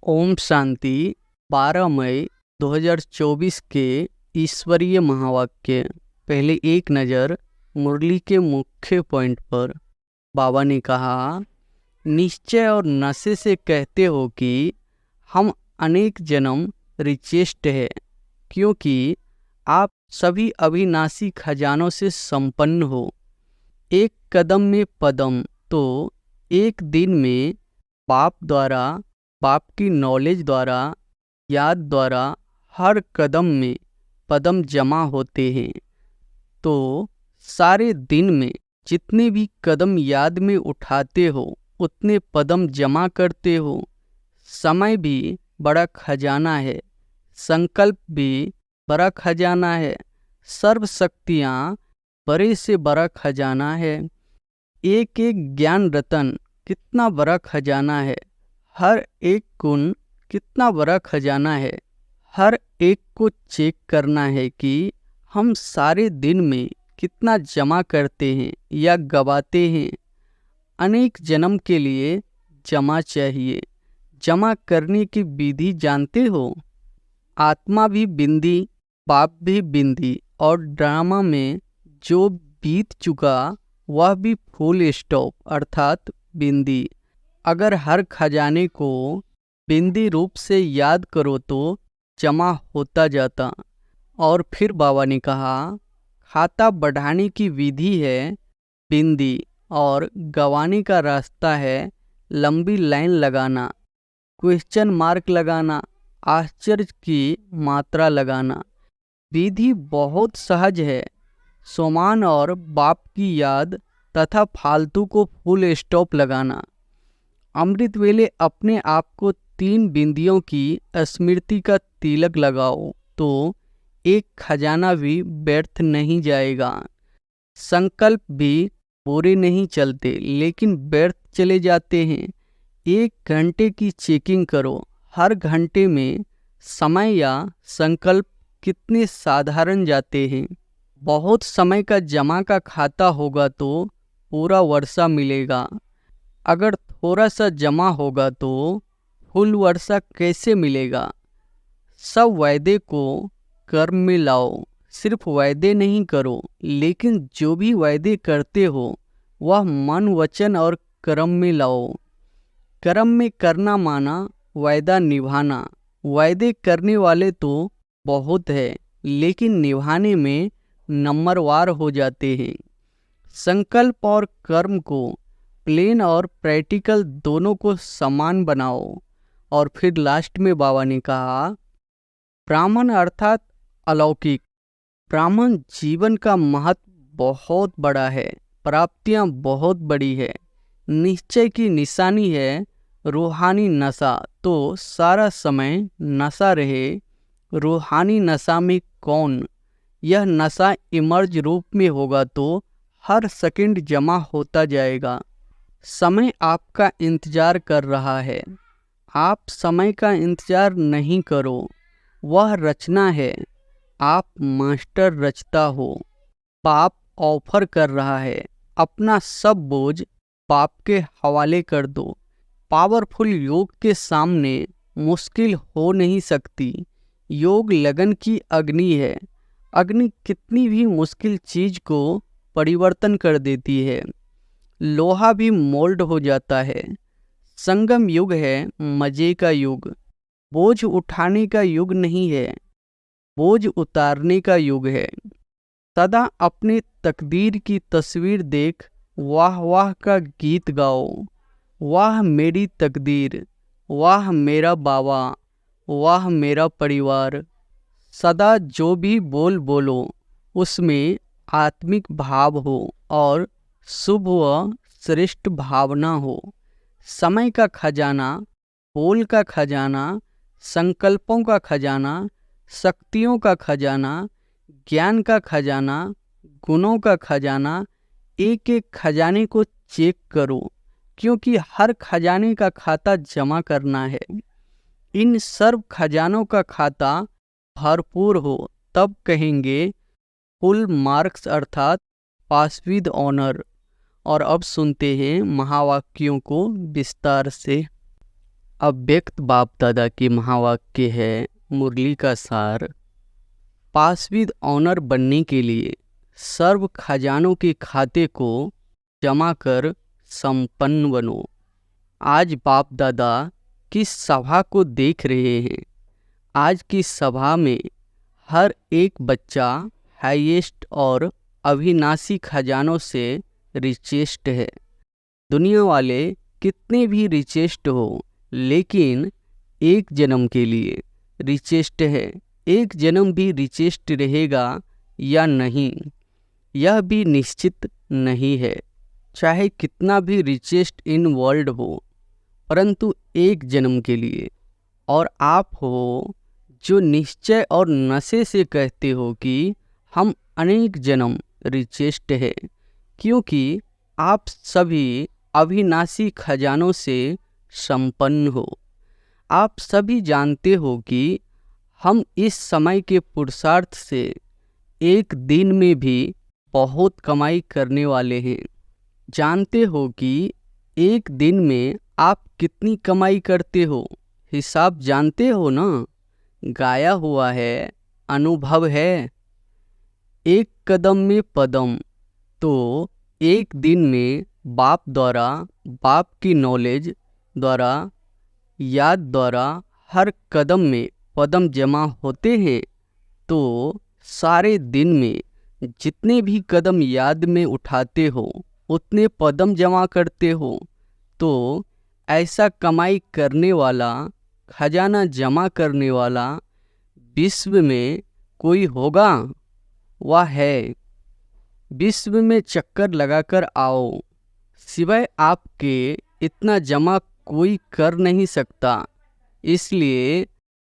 ओम शांति। 12 मई 2024 के ईश्वरीय महावाक्य। पहले एक नज़र मुरली के मुख्य पॉइंट पर। बाबा ने कहा, निश्चय और नशे से कहते हो कि हम अनेक जन्म रिचेष्ट है, क्योंकि आप सभी अविनाशी खजानों से संपन्न हो। एक कदम में पदम, तो एक दिन में बाप द्वारा, बाप की नॉलेज द्वारा, याद द्वारा हर कदम में पदम जमा होते हैं। तो सारे दिन में जितने भी कदम याद में उठाते हो उतने पदम जमा करते हो। समय भी बड़ा खजाना है, संकल्प भी बड़ा खजाना है, सर्व शक्तियाँ बड़े से बड़ा खजाना है। एक एक ज्ञान रतन कितना बड़ा खजाना है, हर एक गुण कितना बड़ा खजाना है। हर एक को चेक करना है कि हम सारे दिन में कितना जमा करते हैं या गवाते हैं। अनेक जन्म के लिए जमा चाहिए। जमा करने की विधि जानते हो? आत्मा भी बिंदी, बाप भी बिंदी, और ड्रामा में जो बीत चुका वह भी फुल स्टॉप अर्थात बिंदी। अगर हर खजाने को बिंदी रूप से याद करो तो जमा होता जाता। और फिर बाबा ने कहा, खाता बढ़ाने की विधि है बिंदी, और गंवाने का रास्ता है लंबी लाइन लगाना, क्वेश्चन मार्क लगाना, आश्चर्य की मात्रा लगाना। विधि बहुत सहज है। सोमान और बाप की याद तथा फालतू को फुल स्टॉप लगाना। अमृत वेले अपने आप को 3 बिंदियों की स्मृति का तिलक लगाओ तो एक खजाना भी व्यर्थ नहीं जाएगा। संकल्प भी बुरे नहीं चलते, लेकिन व्यर्थ चले जाते हैं। 1 घंटे की चेकिंग करो। हर घंटे में समय या संकल्प कितने साधारण जाते हैं। बहुत समय का जमा का खाता होगा तो पूरा वर्षा मिलेगा। अगर थोड़ा सा जमा होगा तो फुल वर्षा कैसे मिलेगा? सब वायदे को कर्म में लाओ। सिर्फ वायदे नहीं करो, लेकिन जो भी वायदे करते हो वह मन, वचन और कर्म में लाओ। कर्म में करना माना वायदा निभाना। वायदे करने वाले तो बहुत है, लेकिन निभाने में नंबरवार हो जाते हैं। संकल्प और कर्म को प्लेन और प्रैक्टिकल दोनों को समान बनाओ। और फिर लास्ट में बाबा ने कहा, ब्राह्मण अर्थात अलौकिक। ब्राह्मण जीवन का महत्व बहुत बड़ा है, प्राप्तियां बहुत बड़ी है, निश्चय की निशानी है रूहानी नशा। तो सारा समय नशा रहे। रूहानी नशा में कौन? यह नशा इमर्ज रूप में होगा तो हर सेकंड जमा होता जाएगा। समय आपका इंतजार कर रहा है। आप समय का इंतजार नहीं करो, वह रचना है। आप मास्टर रचता हो। बाप ऑफर कर रहा है, अपना सब बोझ बाप के हवाले कर दो। पावरफुल योग के सामने मुश्किल हो नहीं सकती। योग लगन की अग्नि है। अग्नि कितनी भी मुश्किल चीज को परिवर्तन कर देती है। लोहा भी मोल्ड हो जाता है। संगम युग है मजे का युग। बोझ उठाने का युग नहीं है, बोझ उतारने का युग है। सदा अपने तकदीर की तस्वीर देख वाह वाह का गीत गाओ। वाह मेरी तकदीर, वाह मेरा बाबा, वाह मेरा परिवार। सदा जो भी बोलो उसमें आत्मिक भाव हो और शुभ व श्रेष्ठ भावना हो। समय का खजाना, बोल का खजाना, संकल्पों का खजाना, शक्तियों का खजाना, ज्ञान का खजाना, गुणों का खजाना। एक एक खजाने को चेक करो, क्योंकि हर खजाने का खाता जमा करना है। इन सर्व खजानों का खाता भरपूर हो तब कहेंगे फुल मार्क्स अर्थात पास विद ऑनर। और अब सुनते हैं महावाक्यों को विस्तार से। अव्यक्त बाप दादा के महावाक्य है मुरली का सार। पास विद ऑनर बनने के लिए सर्व खजानों के खाते को जमा कर संपन्न बनो। आज बाप दादा किस सभा को देख रहे हैं? आज की सभा में हर एक बच्चा हाईएस्ट और अविनाशी खजानों से रिचेस्ट है। दुनिया वाले कितने भी रिचेस्ट हो, लेकिन एक जन्म के लिए रिचेस्ट है। एक जन्म भी रिचेस्ट रहेगा या नहीं, यह भी निश्चित नहीं है। चाहे कितना भी रिचेस्ट इन वर्ल्ड हो, परंतु एक जन्म के लिए। और आप हो जो निश्चय और नशे से कहते हो कि हम अनेक जन्म रिचेस्ट है, क्योंकि आप सभी अविनाशी खजानों से संपन्न हो। आप सभी जानते हो कि हम इस समय के पुरुषार्थ से एक दिन में भी बहुत कमाई करने वाले हैं। जानते हो कि एक दिन में आप कितनी कमाई करते हो? हिसाब जानते हो ना? गाया हुआ है, अनुभव है। एक कदम में पदम। तो एक दिन में बाप द्वारा, बाप की नॉलेज द्वारा, याद द्वारा हर कदम में पदम जमा होते हैं। तो सारे दिन में जितने भी कदम याद में उठाते हो उतने पदम जमा करते हो। तो ऐसा कमाई करने वाला, खजाना जमा करने वाला विश्व में कोई होगा? वह है। विश्व में चक्कर लगाकर आओ, सिवाय आपके इतना जमा कोई कर नहीं सकता। इसलिए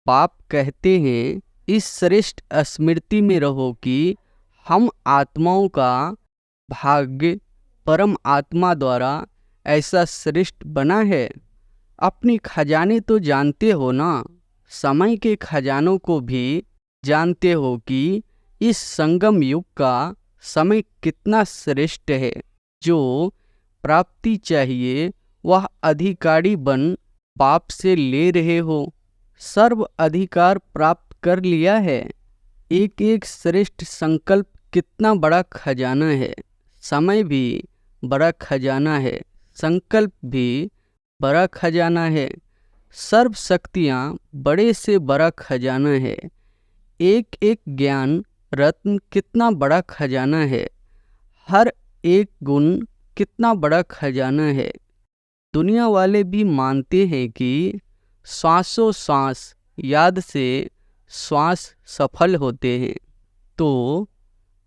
बाप कहते हैं इस श्रेष्ठ स्मृति में रहो कि हम आत्माओं का भाग्य परम आत्मा द्वारा ऐसा श्रेष्ठ बना है। अपने खजाने तो जानते हो ना? समय के खजानों को भी जानते हो कि इस संगम युग का समय कितना श्रेष्ठ है। जो प्राप्ति चाहिए वह अधिकारी बन बाप से ले रहे हो। सर्व अधिकार प्राप्त कर लिया है। एक एक श्रेष्ठ संकल्प कितना बड़ा खजाना है। समय भी बड़ा खजाना है, संकल्प भी बड़ा खजाना है। सर्व शक्तियाँ बड़े से बड़ा खजाना है। एक एक ज्ञान रत्न कितना बड़ा खजाना है। हर एक गुण कितना बड़ा खजाना है। दुनिया वाले भी मानते हैं कि श्वासों श्वास याद से श्वास सफल होते हैं। तो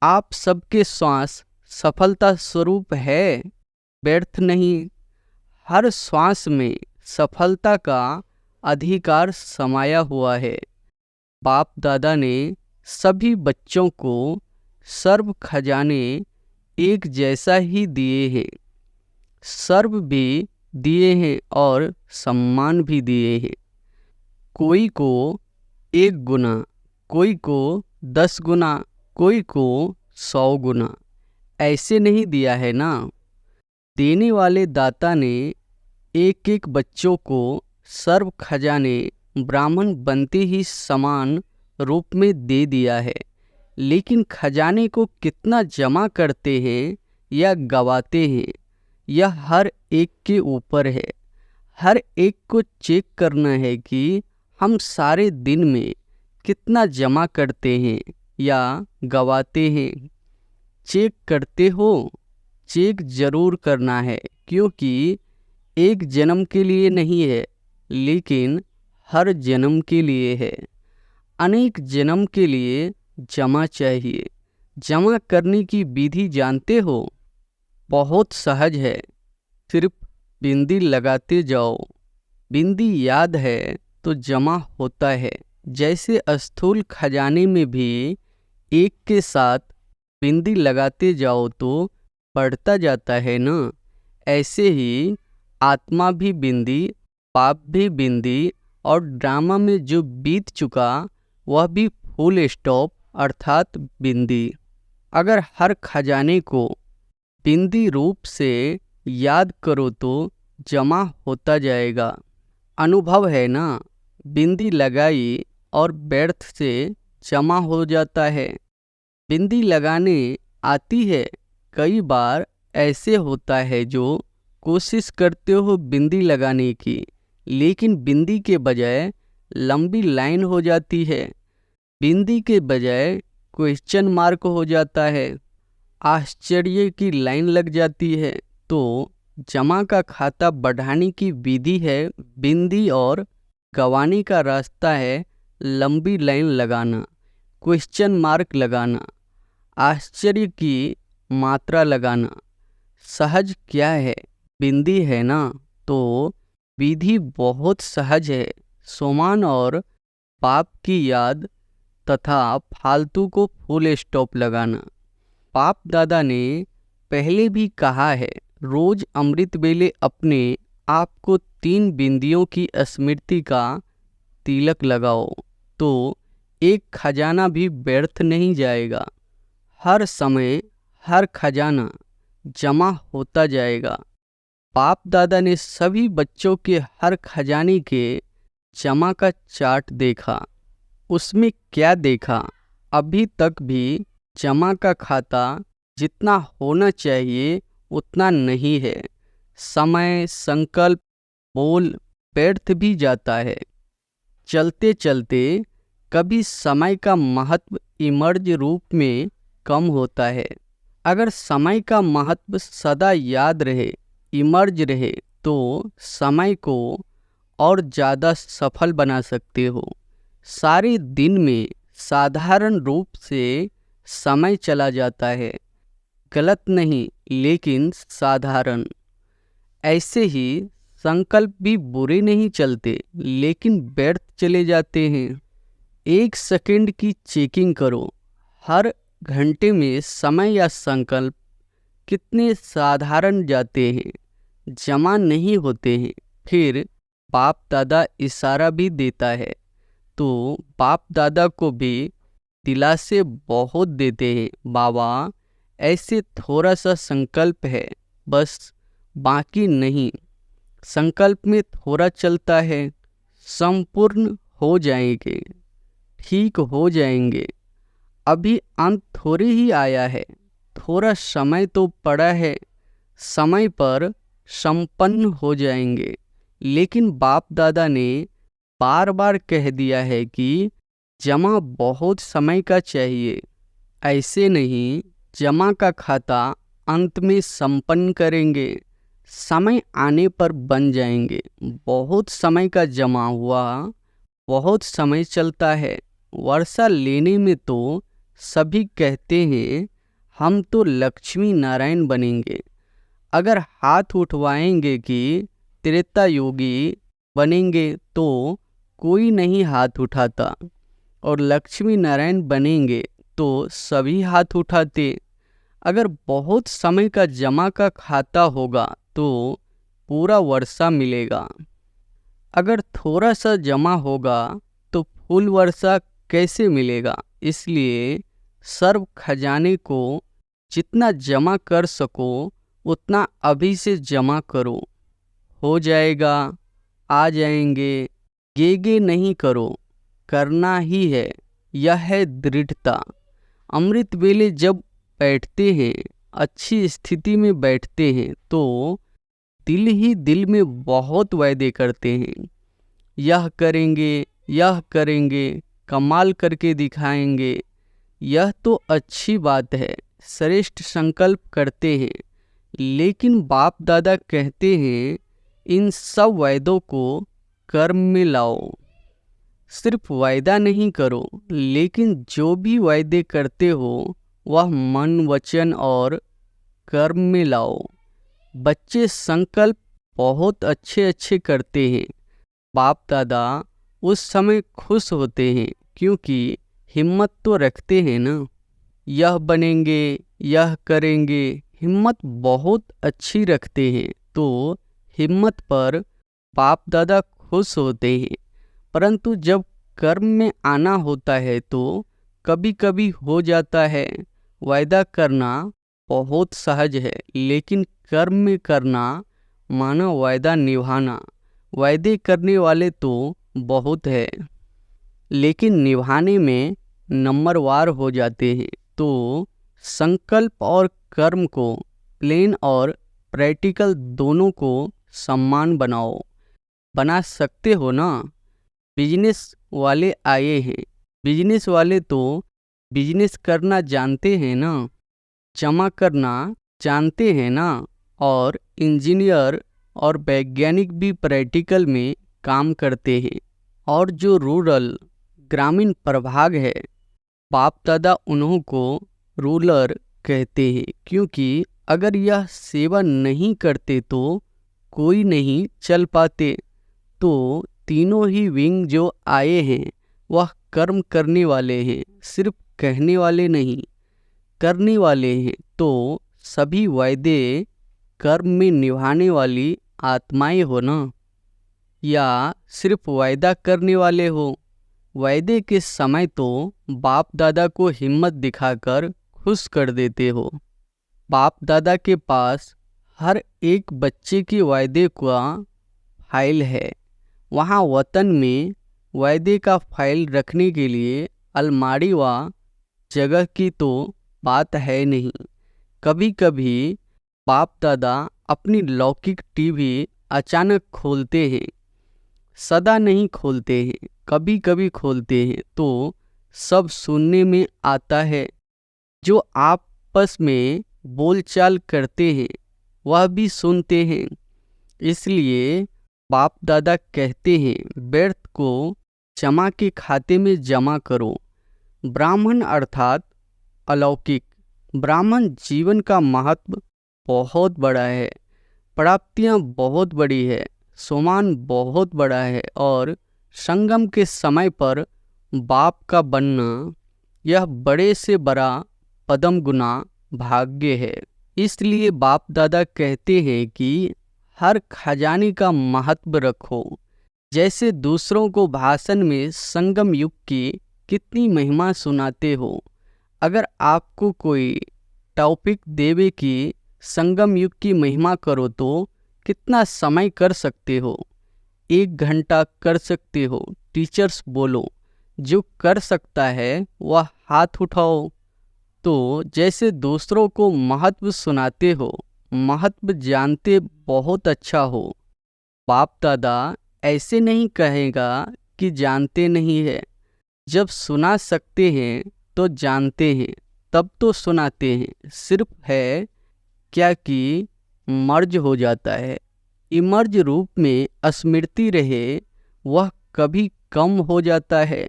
आप सबके श्वास सफलता स्वरूप है, व्यर्थ नहीं। हर श्वास में सफलता का अधिकार समाया हुआ है। बाप दादा ने सभी बच्चों को सर्व खजाने एक जैसा ही दिए हैं। सर्व भी दिए हैं और सम्मान भी दिए हैं। कोई को 1 गुना, कोई को 10 गुना, कोई को 100 गुना, ऐसे नहीं दिया है ना। देने वाले दाता ने एक एक बच्चों को सर्व खजाने ब्राह्मण बनते ही समान रूप में दे दिया है। लेकिन खजाने को कितना जमा करते हैं या गवाते हैं, यह हर एक के ऊपर है। हर एक को चेक करना है कि हम सारे दिन में कितना जमा करते हैं या गवाते हैं। चेक करते हो? चेक जरूर करना है, क्योंकि एक जन्म के लिए नहीं है, लेकिन हर जन्म के लिए है। अनेक जन्म के लिए जमा चाहिए। जमा करने की विधि जानते हो? बहुत सहज है। सिर्फ बिंदी लगाते जाओ। बिंदी याद है तो जमा होता है। जैसे स्थूल खजाने में भी एक के साथ बिंदी लगाते जाओ तो बढ़ता जाता है ना। ऐसे ही आत्मा भी बिंदी, पाप भी बिंदी, और ड्रामा में जो बीत चुका वह भी फुल स्टॉप अर्थात बिंदी। अगर हर खजाने को बिंदी रूप से याद करो तो जमा होता जाएगा। अनुभव है ना, बिंदी लगाई और व्यर्थ से जमा हो जाता है। बिंदी लगाने आती है, कई बार ऐसे होता है जो कोशिश करते हो बिंदी लगाने की, लेकिन बिंदी के बजाय लंबी लाइन हो जाती है, बिंदी के बजाय क्वेश्चन मार्क हो जाता है, आश्चर्य की लाइन लग जाती है। तो जमा का खाता बढ़ाने की विधि है बिंदी और गंवाने का रास्ता है लंबी लाइन लगाना, क्वेश्चन मार्क लगाना, आश्चर्य की मात्रा लगाना। सहज क्या है? बिंदी है ना, तो विधि बहुत सहज है। सोमान और पाप की याद तथा फालतू को फुल स्टॉप लगाना। पाप दादा ने पहले भी कहा है, रोज अमृत वेले अपने आप को 3 बिंदियों की स्मृति का तिलक लगाओ, तो एक खजाना भी व्यर्थ नहीं जाएगा। हर समय हर खजाना जमा होता जाएगा। पाप दादा ने सभी बच्चों के हर खजाने के जमा का चार्ट देखा। उसमें क्या देखा? अभी तक भी जमा का खाता जितना होना चाहिए उतना नहीं है। समय, संकल्प, मोल व्यर्थ भी जाता है। चलते चलते कभी समय का महत्व इमर्ज रूप में कम होता है। अगर समय का महत्व सदा याद रहे, इमर्ज रहे, तो समय को और ज़्यादा सफल बना सकते हो। सारे दिन में साधारण रूप से समय चला जाता है, गलत नहीं लेकिन साधारण। ऐसे ही संकल्प भी बुरे नहीं चलते लेकिन व्यर्थ चले जाते हैं। 1 सेकंड की चेकिंग करो, हर घंटे में समय या संकल्प कितने साधारण जाते हैं, जमा नहीं होते हैं। फिर बाप दादा इशारा भी देता है, तो बाप दादा को भी दिलासे बहुत देते हैं। बाबा, ऐसे थोड़ा सा संकल्प है, बस, बाकी नहीं। संकल्प में थोड़ा चलता है, संपूर्ण हो जाएंगे, ठीक हो जाएंगे। अभी अंत थोड़ी ही आया है, थोड़ा समय तो पड़ा है, समय पर संपन्न हो जाएंगे। लेकिन बाप दादा ने बार बार कह दिया है कि जमा बहुत समय का चाहिए। ऐसे नहीं, जमा का खाता अंत में संपन्न करेंगे, समय आने पर बन जाएंगे। बहुत समय का जमा हुआ, बहुत समय चलता है। वर्षा लेने में तो सभी कहते हैं हम तो लक्ष्मी नारायण बनेंगे। अगर हाथ उठवाएंगे कि त्रेता योगी बनेंगे तो कोई नहीं हाथ उठाता, और लक्ष्मी नारायण बनेंगे तो सभी हाथ उठाते। अगर बहुत समय का जमा का खाता होगा तो पूरा वर्षा मिलेगा। अगर थोड़ा सा जमा होगा तो फुल वर्षा कैसे मिलेगा? इसलिए सर्व खजाने को जितना जमा कर सको उतना अभी से जमा करो। हो जाएगा, आ जाएंगे, गे नहीं करो, करना ही है। यह है दृढ़ता। अमृत वेले जब बैठते हैं, अच्छी स्थिति में बैठते हैं, तो दिल ही दिल में बहुत वायदे करते हैं। यह करेंगे, यह करेंगे, कमाल करके दिखाएंगे। यह तो अच्छी बात है, श्रेष्ठ संकल्प करते हैं। लेकिन बाप दादा कहते हैं इन सब वायदों को कर्म में लाओ। सिर्फ वायदा नहीं करो, लेकिन जो भी वायदे करते हो वह मन, वचन और कर्म में लाओ। बच्चे संकल्प बहुत अच्छे अच्छे करते हैं। बाप दादा उस समय खुश होते हैं क्योंकि हिम्मत तो रखते हैं ना। यह बनेंगे, यह करेंगे, हिम्मत बहुत अच्छी रखते हैं, तो हिम्मत पर बाप दादा खुश होते हैं। परंतु जब कर्म में आना होता है तो कभी कभी हो जाता है। वायदा करना बहुत सहज है, लेकिन कर्म में करना माना वायदा निभाना। वायदे करने वाले तो बहुत है, लेकिन निभाने में नंबरवार हो जाते हैं। तो संकल्प और कर्म को, प्लेन और प्रैक्टिकल दोनों को सम्मान बनाओ। बना सकते हो ना? बिजनेस वाले आए हैं। बिजनेस वाले तो बिजनेस करना जानते हैं ना, जमा करना जानते हैं ना। और इंजीनियर और वैज्ञानिक भी प्रैक्टिकल में काम करते हैं। और जो रूरल ग्रामीण प्रभाग है, बाप दादा उन्हों को रूलर कहते हैं, क्योंकि अगर यह सेवा नहीं करते तो कोई नहीं चल पाते। तो तीनों ही विंग जो आए हैं वह कर्म करने वाले हैं, सिर्फ कहने वाले नहीं, करने वाले हैं। तो सभी वायदे कर्म में निभाने वाली आत्माएं हो ना, या सिर्फ वायदा करने वाले हो? वायदे के समय तो बाप दादा को हिम्मत दिखाकर खुश कर देते हो। बाप दादा के पास हर एक बच्चे के वायदे का फाइल है। वहाँ वतन में वायदे का फाइल रखने के लिए अलमारी व जगह की तो बात है नहीं। कभी कभी बाप दादा अपनी लौकिक टीवी अचानक खोलते हैं, सदा नहीं खोलते हैं, कभी कभी खोलते हैं, तो सब सुनने में आता है। जो आपस में बोलचाल करते हैं वह भी सुनते हैं। इसलिए बाप दादा कहते हैं, व्यर्थ को जमा के खाते में जमा करो। ब्राह्मण अर्थात अलौकिक। ब्राह्मण जीवन का महत्व बहुत बड़ा है, प्राप्तियां बहुत बड़ी है, सम्मान बहुत बड़ा है, और संगम के समय पर बाप का बनना यह बड़े से बड़ा पदम गुना भाग्य है। इसलिए बाप दादा कहते हैं कि हर खजाने का महत्व रखो। जैसे दूसरों को भाषण में संगम युग की कितनी महिमा सुनाते हो। अगर आपको कोई टॉपिक देवे कि संगम युग की महिमा करो तो कितना समय कर सकते हो? 1 घंटा कर सकते हो। टीचर्स बोलो, जो कर सकता है वह हाथ उठाओ। तो जैसे दूसरों को महत्व सुनाते हो, महत्व जानते बहुत अच्छा हो। बाप दादा ऐसे नहीं कहेगा कि जानते नहीं है। जब सुना सकते हैं तो जानते हैं, तब तो सुनाते हैं। सिर्फ है क्या कि मर्ज हो जाता है। इमर्ज रूप में स्मृति रहे, वह कभी कम हो जाता है,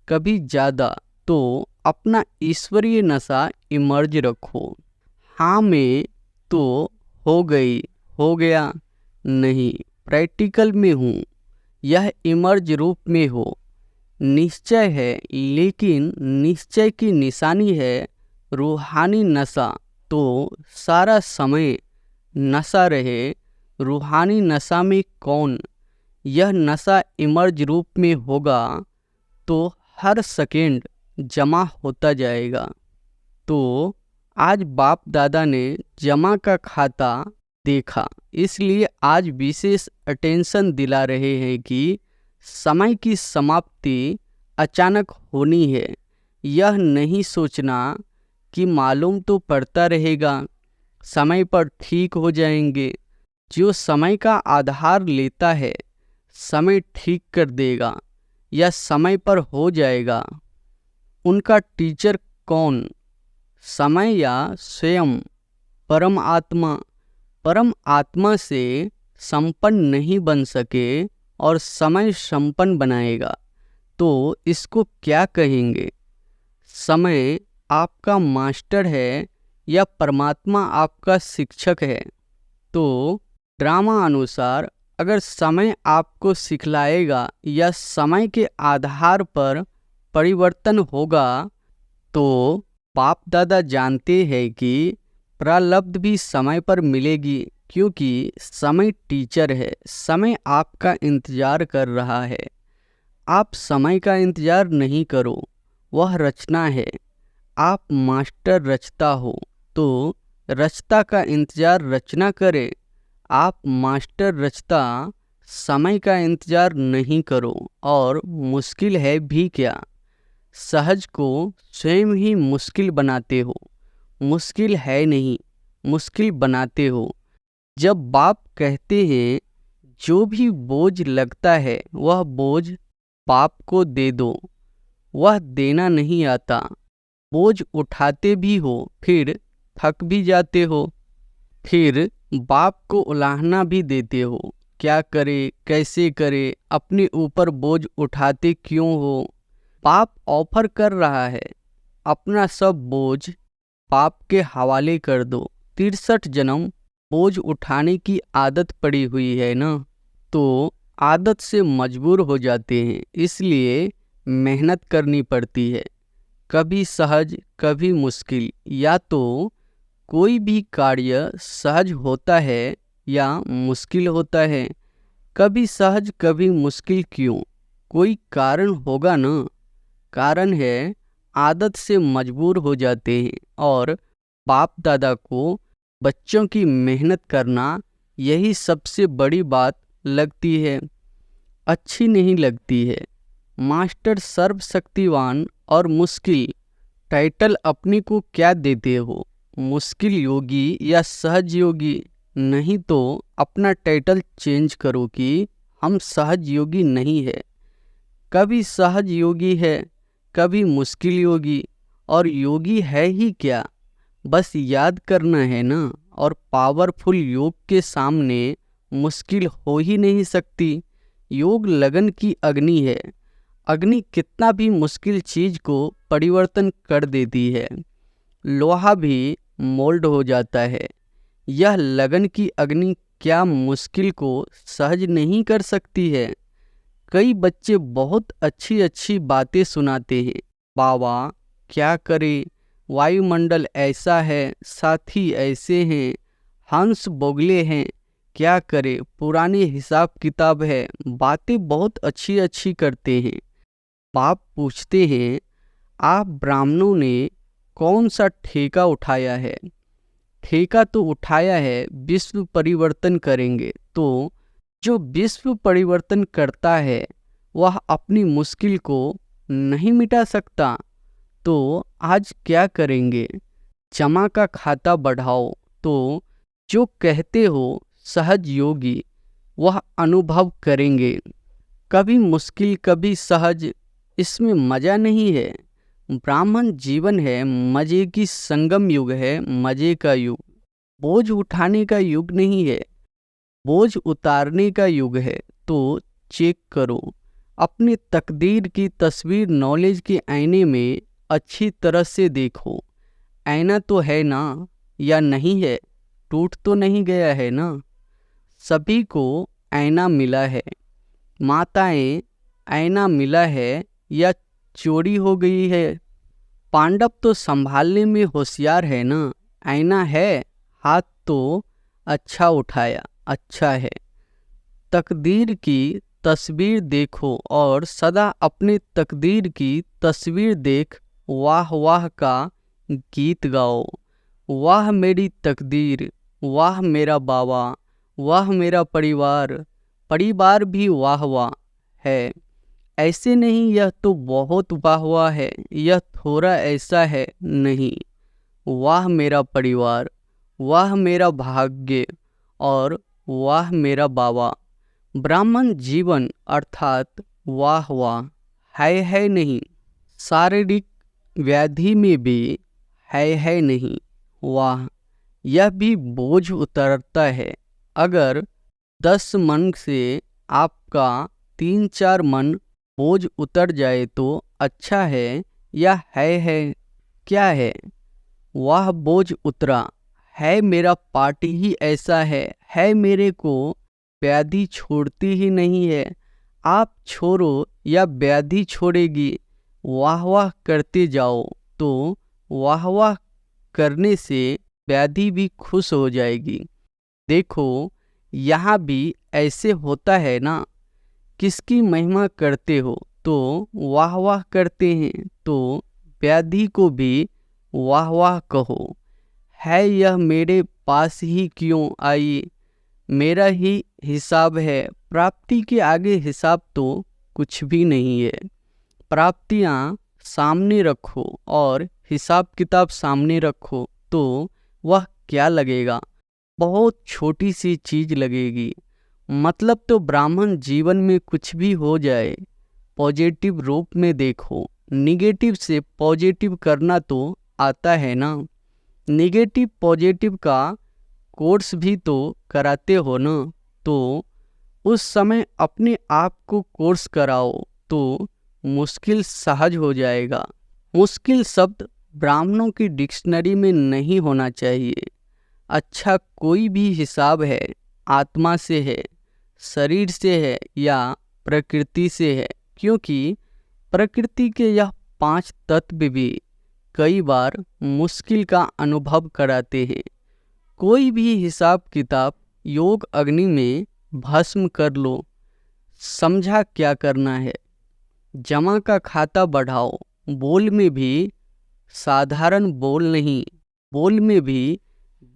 कभी ज़्यादा। तो अपना ईश्वरीय नशा इमर्ज रखो। हाँ में तो हो गई, हो गया नहीं, प्रैक्टिकल में हूँ, यह इमर्ज रूप में हो। निश्चय है, लेकिन निश्चय की निशानी है रूहानी नशा। तो सारा समय नशा रहे रूहानी नशा में। कौन? यह नशा इमर्ज रूप में होगा तो हर सेकेंड जमा होता जाएगा। तो आज बाप दादा ने जमा का खाता देखा, इसलिए आज विशेष अटेंशन दिला रहे हैं कि समय की समाप्ति अचानक होनी है। यह नहीं सोचना कि मालूम तो पड़ता रहेगा, समय पर ठीक हो जाएंगे। जो समय का आधार लेता है, समय ठीक कर देगा या समय पर हो जाएगा। उनका टीचर कौन? समय या स्वयं परम आत्मा? परम आत्मा से संपन्न नहीं बन सके और समय संपन्न बनाएगा, तो इसको क्या कहेंगे? समय आपका मास्टर है या परमात्मा आपका शिक्षक है? तो ड्रामा अनुसार अगर समय आपको सिखलाएगा या समय के आधार पर परिवर्तन होगा, तो बाप दादा जानते हैं कि प्रारब्ध भी समय पर मिलेगी, क्योंकि समय टीचर है। समय आपका इंतजार कर रहा है। आप समय का इंतजार नहीं करो, वह रचना है। आप मास्टर रचता हो, तो रचता का इंतजार रचना करे। आप मास्टर रचता समय का इंतजार नहीं करो, और मुश्किल है भी क्या, सहज को स्वयं ही मुश्किल बनाते हो। मुश्किल है नहीं, मुश्किल बनाते हो। जब बाप कहते हैं जो भी बोझ लगता है वह बोझ बाप को दे दो, वह देना नहीं आता। बोझ उठाते भी हो, फिर थक भी जाते हो, फिर बाप को उलाहना भी देते हो। क्या करे, कैसे करे, अपने ऊपर बोझ उठाते क्यों हो। बाप ऑफर कर रहा है, अपना सब बोझ बाप के हवाले कर दो। 63 जन्म बोझ उठाने की आदत पड़ी हुई है ना, तो आदत से मजबूर हो जाते हैं, इसलिए मेहनत करनी पड़ती है। कभी सहज कभी मुश्किल। या तो कोई भी कार्य सहज होता है या मुश्किल होता है। कभी सहज कभी मुश्किल क्यों, कोई कारण होगा ना। कारण है आदत से मजबूर हो जाते हैं, और बाप दादा को बच्चों की मेहनत करना यही सबसे बड़ी बात लगती है, अच्छी नहीं लगती है। मास्टर सर्वशक्तिवान और मुश्किल टाइटल अपने को क्या देते हो, मुश्किल योगी या सहज योगी। नहीं तो अपना टाइटल चेंज करो कि हम सहज योगी नहीं है। कभी सहज योगी है, कभी मुश्किल योगी। और योगी है ही क्या, बस याद करना है ना। और पावरफुल योग के सामने मुश्किल हो ही नहीं सकती। योग लगन की अग्नि है। अग्नि कितना भी मुश्किल चीज को परिवर्तन कर देती है। लोहा भी मोल्ड हो जाता है। यह लगन की अग्नि क्या मुश्किल को सहज नहीं कर सकती है। कई बच्चे बहुत अच्छी अच्छी बातें सुनाते हैं, बाबा क्या करे, वायुमंडल ऐसा है, साथी ऐसे हैं, हंस बोगले हैं, क्या करे, पुराने हिसाब किताब है। बातें बहुत अच्छी अच्छी करते हैं। बाप पूछते हैं, आप ब्राह्मणों ने कौन सा ठेका उठाया है। ठेका तो उठाया है विश्व परिवर्तन करेंगे। तो जो विश्व परिवर्तन करता है वह अपनी मुश्किल को नहीं मिटा सकता। तो आज क्या करेंगे, जमा का खाता बढ़ाओ। तो जो कहते हो सहज योगी, वह अनुभव करेंगे। कभी मुश्किल कभी सहज, इसमें मजा नहीं है। ब्राह्मण जीवन है, मजे की संगम युग है, मजे का युग। बोझ उठाने का युग नहीं है, बोझ उतारने का युग है। तो चेक करो अपनी तकदीर की तस्वीर, नॉलेज के आईने में अच्छी तरह से देखो। आईना तो है ना, या नहीं है, टूट तो नहीं गया है ना। सभी को आईना मिला है। माताएं, आईना मिला है या चोरी हो गई है। पांडव तो संभालने में होशियार है ना। आईना है, हाथ तो अच्छा उठाया, अच्छा है। तकदीर की तस्वीर देखो और सदा अपने तकदीर की तस्वीर देख वाह वाह का गीत गाओ। वाह मेरी तकदीर, वाह मेरा बाबा, वाह मेरा परिवार। परिवार भी वाह वाह है। ऐसे नहीं यह तो बहुत वाह वाह है, यह थोड़ा ऐसा है नहीं। वाह मेरा परिवार, वाह मेरा भाग्य, और वाह मेरा बाबा। ब्राह्मण जीवन अर्थात वाह वाह है नहीं। शारीरिक व्याधि में भी है नहीं। वाह, यह भी बोझ उतरता है। अगर 10 मन से आपका 3-4 मन बोझ उतर जाए तो अच्छा है या है क्या है। वाह बोझ उतरा है, मेरा पार्टी ही ऐसा है मेरे को व्याधि छोड़ती ही नहीं है। आप छोड़ो या व्याधि छोड़ेगी। वाह वाह करते जाओ, तो वाह वाह करने से व्याधि भी खुश हो जाएगी। देखो यहाँ भी ऐसे होता है ना। किसकी महिमा करते हो तो वाह वाह करते हैं, तो व्याधि को भी वाह वाह कहो। है यह मेरे पास ही क्यों आई, मेरा ही हिसाब है। प्राप्ति के आगे हिसाब तो कुछ भी नहीं है। प्राप्तियाँ सामने रखो और हिसाब किताब सामने रखो तो वह क्या लगेगा? बहुत छोटी सी चीज लगेगी। मतलब तो ब्राह्मण जीवन में कुछ भी हो जाए पॉजिटिव रूप में देखो। निगेटिव से पॉजिटिव करना तो आता है ना। निगेटिव पॉजिटिव का कोर्स भी तो कराते हो ना। तो उस समय अपने आप को कोर्स कराओ तो मुश्किल सहज हो जाएगा। मुश्किल शब्द ब्राह्मणों की डिक्शनरी में नहीं होना चाहिए। अच्छा, कोई भी हिसाब है, आत्मा से है, शरीर से है या प्रकृति से है, क्योंकि प्रकृति के यह 5 तत्व भी कई बार मुश्किल का अनुभव कराते हैं। कोई भी हिसाब किताब योग अग्नि में भस्म कर लो। समझा क्या करना है? जमा का खाता बढ़ाओ। बोल में भी साधारण बोल नहीं, बोल में भी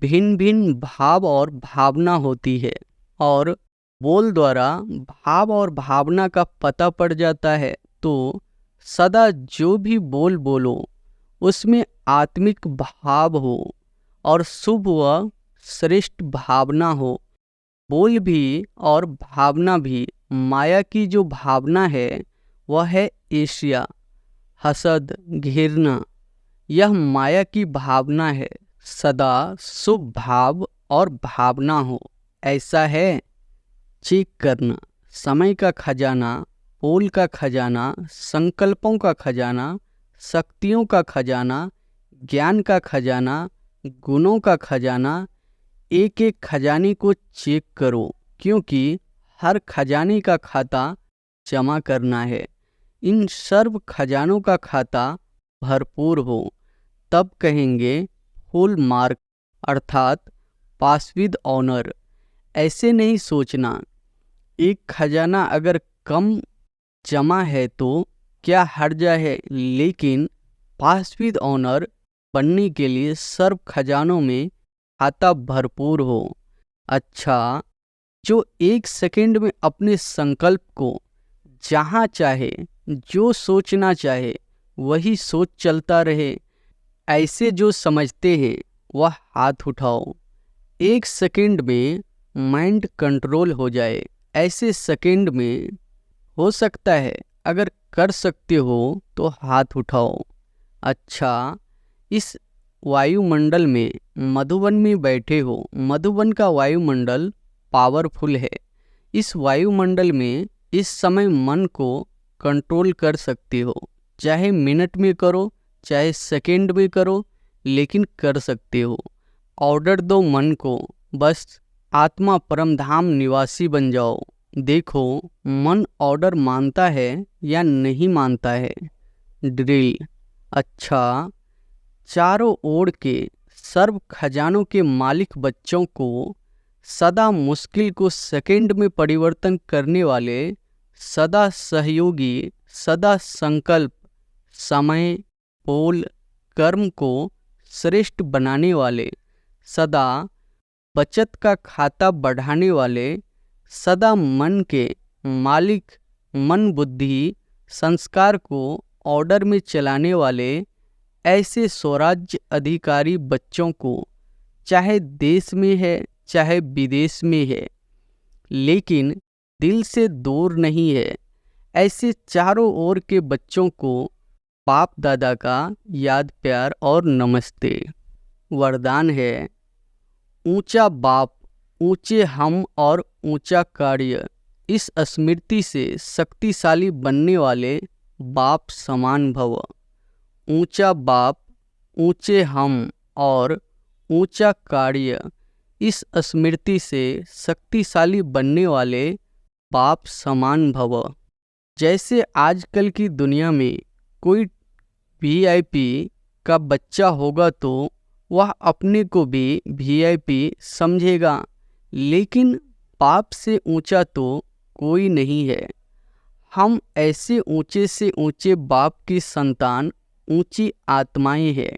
भिन्न भिन्न भाव और भावना होती है और बोल द्वारा भाव और भावना का पता पड़ जाता है। तो सदा जो भी बोल बोलो उसमें आत्मिक भाव हो और शुभ व श्रेष्ठ भावना हो। बोल भी और भावना भी, माया की जो भावना है वह है ईर्ष्या, हसद, घृणा। यह माया की भावना है। सदा शुभ भाव और भावना हो, ऐसा है? चेक करना। समय का खजाना, बोल का खजाना, संकल्पों का खजाना, शक्तियों का खजाना, ज्ञान का खजाना, गुणों का खजाना, एक एक खजाने को चेक करो, क्योंकि हर खजाने का खाता जमा करना है। इन सर्व खजानों का खाता भरपूर हो, तब कहेंगे फुल मार्क अर्थात पास विद ऑनर। ऐसे नहीं सोचना एक खजाना अगर कम जमा है तो क्या हर्जा है, लेकिन पास विद ऑनर बनने के लिए सर्व खजानों में खाता भरपूर हो। अच्छा, जो 1 सेकंड में अपने संकल्प को जहाँ चाहे जो सोचना चाहे वही सोच चलता रहे, ऐसे जो समझते हैं वह हाथ उठाओ। 1 सेकंड में माइंड कंट्रोल हो जाए, ऐसे सेकंड में हो सकता है? अगर कर सकते हो तो हाथ उठाओ। अच्छा, इस वायुमंडल में मधुवन में बैठे हो। मधुवन का वायुमंडल पावरफुल है। इस वायुमंडल में इस समय मन को कंट्रोल कर सकते हो। चाहे मिनट में करो, चाहे सेकंड में करो, लेकिन कर सकते हो। ऑर्डर दो मन को, बस आत्मा परमधाम निवासी बन जाओ। देखो मन ऑर्डर मानता है या नहीं मानता है। ड्रिल। अच्छा, चारों ओर के सर्व खजानों के मालिक बच्चों को सदा मुश्किल को सेकंड में परिवर्तन करने वाले, सदा सहयोगी, सदा संकल्प, समय, बोल, कर्म को श्रेष्ठ बनाने वाले, सदा बचत का खाता बढ़ाने वाले, सदा मन के मालिक, मन बुद्धि संस्कार को ऑर्डर में चलाने वाले, ऐसे स्वराज्य अधिकारी बच्चों को चाहे देश में है चाहे विदेश में है, लेकिन दिल से दूर नहीं है, ऐसे चारों ओर के बच्चों को बाप दादा का याद, प्यार और नमस्ते। वरदान है ऊंचा बाप, ऊंचे हम और ऊंचा कार्य। इस स्मृति से शक्तिशाली बनने वाले बाप समान भव। ऊंचा बाप, ऊंचे हम और ऊंचा कार्य। इस स्मृति से शक्तिशाली बनने वाले बाप समान भव। जैसे आजकल की दुनिया में कोई वीआईपी का बच्चा होगा तो वह अपने को भी वीआईपी समझेगा, लेकिन बाप से ऊंचा तो कोई नहीं है। हम ऐसे ऊंचे से ऊंचे बाप की संतान, ऊंची आत्माएं हैं।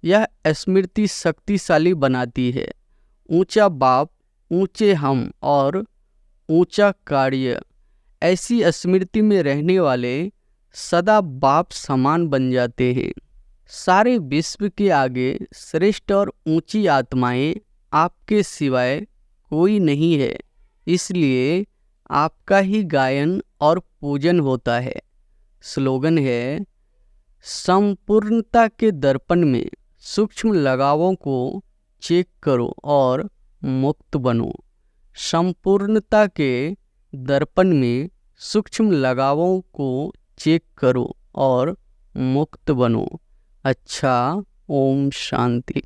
यह स्मृति शक्तिशाली बनाती है। ऊंचा बाप, ऊंचे हम और ऊंचा कार्य, ऐसी स्मृति में रहने वाले सदा बाप समान बन जाते हैं। सारे विश्व के आगे श्रेष्ठ और ऊंची आत्माएं आपके सिवाय कोई नहीं है, इसलिए आपका ही गायन और पूजन होता है। स्लोगन है, संपूर्णता के दर्पण में सूक्ष्म लगावों को चेक करो और मुक्त बनो। संपूर्णता के दर्पण में सूक्ष्म लगावों को चेक करो और मुक्त बनो। अच्छा, ओम शांति।